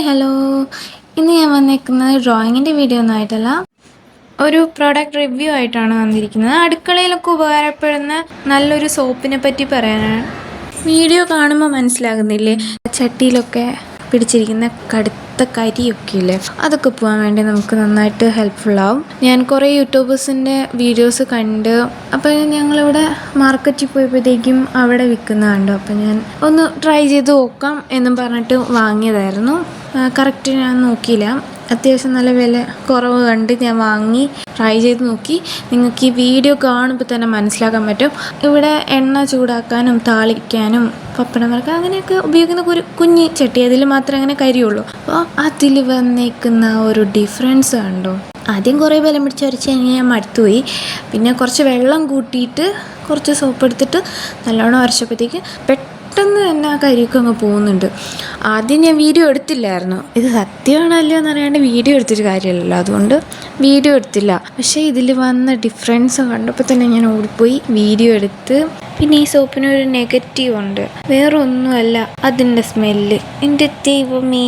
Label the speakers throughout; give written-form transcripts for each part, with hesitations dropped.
Speaker 1: Hello. ഇന്ന് ഞാൻ വന്നേക്കുന്നത് ഡ്രോയിങ്ങിൻ്റെ വീഡിയോ ഒന്നും ആയിട്ടല്ല, ഒരു പ്രോഡക്റ്റ് റിവ്യൂ ആയിട്ടാണ് വന്നിരിക്കുന്നത്. അടുക്കളയിലൊക്കെ ഉപകാരപ്പെടുന്ന നല്ലൊരു സോപ്പിനെ പറ്റി പറയാനാണ്. വീഡിയോ കാണുമ്പോൾ മനസ്സിലാകുന്നില്ലേ, ചട്ടിയിലൊക്കെ പിടിച്ചിരിക്കുന്ന കടുത്ത കരിയൊക്കെ ഇല്ലേ, അതൊക്കെ പോകാൻ വേണ്ടി നമുക്ക് നന്നായിട്ട് ഹെൽപ്ഫുള്ളാവും. ഞാൻ കുറേ യൂട്യൂബേഴ്സിൻ്റെ വീഡിയോസ് കണ്ട്, അപ്പോൾ ഞങ്ങളിവിടെ മാർക്കറ്റിൽ പോയപ്പോഴത്തേക്കും അവിടെ വിൽക്കുന്ന കണ്ടു. അപ്പോൾ ഞാൻ ഒന്ന് ട്രൈ ചെയ്ത് നോക്കാം എന്നും പറഞ്ഞിട്ട് വാങ്ങിയതായിരുന്നു. കറക്റ്റ് ഞാൻ നോക്കിയില്ല, അത്യാവശ്യം നല്ല വില കുറവ് കണ്ട് ഞാൻ വാങ്ങി ട്രൈ ചെയ്ത് നോക്കി. നിങ്ങൾക്ക് ഈ വീഡിയോ കാണുമ്പോൾ തന്നെ മനസ്സിലാക്കാൻ പറ്റും. ഇവിടെ എണ്ണ ചൂടാക്കാനും താളിക്കാനും പപ്പടം വറക്കാൻ അങ്ങനെയൊക്കെ ഉപയോഗിക്കുന്ന ഒരു കുഞ്ഞി ചട്ടി, അതിൽ മാത്രമേ അങ്ങനെ കരിയുള്ളൂ. അപ്പോൾ അതിൽ വന്നേക്കുന്ന ഒരു ഡിഫറൻസ് കണ്ടോ. ആദ്യം കുറേ ബലം പിടിച്ച് വരച്ച് കഴിഞ്ഞാൽ ഞാൻ മടുത്തുപോയി. പിന്നെ കുറച്ച് വെള്ളം കൂട്ടിയിട്ട് കുറച്ച് സോപ്പ് എടുത്തിട്ട് നല്ലോണം വരച്ചപ്പോഴത്തേക്ക് പെട്ടെന്ന് തന്നെ ആ കരിയൊക്കെ അങ്ങ് പോകുന്നുണ്ട്. ആദ്യം ഞാൻ വീഡിയോ എടുത്തില്ലായിരുന്നു, ഇത് സത്യമാണോ അല്ലയോ എന്നറിയാണ്ട് വീഡിയോ എടുത്തിട്ട് കാര്യമില്ലല്ലോ, അതുകൊണ്ട് വീഡിയോ എടുത്തില്ല. പക്ഷേ ഇതിൽ വന്ന ഡിഫറൻസ് കണ്ടപ്പോൾ തന്നെ ഞാൻ ഓടിപ്പോയി വീഡിയോ എടുത്ത്. പിന്നെ ഈ സോപ്പിനൊരു നെഗറ്റീവ് ഉണ്ട്, വേറെ ഒന്നുമല്ല, അതിൻ്റെ സ്മെല്ല്. എൻ്റെ ദൈവമേ,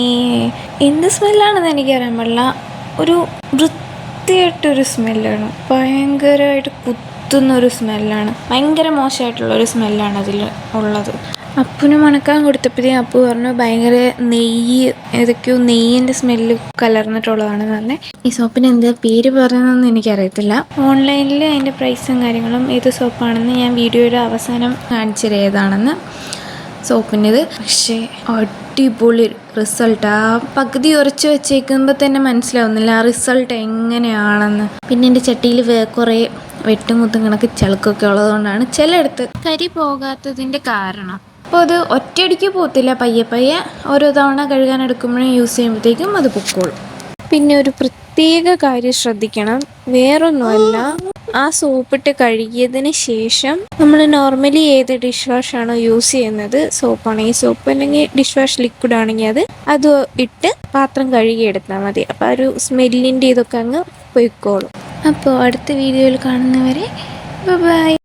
Speaker 1: എന്ത് സ്മെല്ലാണെന്ന് എനിക്കറിയാൻ പാടില്ല, ഒരു വൃത്തിയായിട്ടൊരു സ്മെല്ലാണ്, ഭയങ്കരമായിട്ട് കുത്തുന്നൊരു സ്മെല്ലാണ്, ഭയങ്കര മോശമായിട്ടുള്ളൊരു സ്മെല്ലാണ് അതിൽ ഉള്ളത്. അപ്പുന് മണക്കാൻ കൊടുത്തപ്പോഴത്തേക്കും അപ്പു പറഞ്ഞു ഭയങ്കര നെയ്യ്, ഏതൊക്കെയോ നെയ്യിൻ്റെ സ്മെല്ല് കലർന്നിട്ടുള്ളതാണെന്ന് പറഞ്ഞത്. ഈ സോപ്പിന് എന്താ പേര് പറയുന്നതെന്ന് എനിക്കറിയത്തില്ല. ഓൺലൈനിൽ അതിൻ്റെ പ്രൈസും കാര്യങ്ങളും ഏത് സോപ്പാണെന്ന് ഞാൻ വീഡിയോയുടെ അവസാനം കാണിച്ചത് ഏതാണെന്ന് സോപ്പിൻ്റെത്. പക്ഷേ അടിപൊളി റിസൾട്ട്. ആ പകുതി ഉരച്ച് വെച്ചേക്കുമ്പോൾ തന്നെ മനസ്സിലാവുന്നില്ല ആ റിസൾട്ട് എങ്ങനെയാണെന്ന്. പിന്നെ എൻ്റെ ചട്ടിയിൽ കുറേ വെട്ടും കുത്തും കണക്ക് ചളുക്കൊക്കെ ഉള്ളതുകൊണ്ടാണ് ചിലയിടത്ത് കരി പോകാത്തതിൻ്റെ കാരണം. അപ്പോൾ അത് ഒറ്റയടിക്ക് പോകത്തില്ല, പയ്യെ പയ്യെ ഓരോ തവണ കഴുകാൻ എടുക്കുമ്പോഴും യൂസ് ചെയ്യുമ്പോഴത്തേക്കും അത് പൊക്കോളും. പിന്നെ ഒരു പ്രത്യേക കാര്യം ശ്രദ്ധിക്കണം, വേറൊന്നുമല്ല, ആ സോപ്പിട്ട് കഴുകിയതിന് ശേഷം നമ്മൾ നോർമലി ഏത് ഡിഷ് വാഷാണോ യൂസ് ചെയ്യുന്നത്, സോപ്പാണെങ്കിൽ സോപ്പ് അല്ലെങ്കിൽ ഡിഷ് വാഷ് ലിക്വിഡ് ആണെങ്കിൽ അത് ഇട്ട് പാത്രം കഴുകിയെടുത്താൽ മതി. അപ്പോൾ ആ ഒരു സ്മെല്ലിൻ്റെ ഇതൊക്കെ അങ്ങ് പൊയ്ക്കോളും. അപ്പോൾ അടുത്ത വീഡിയോയിൽ കാണുന്നവരെ ബൈ.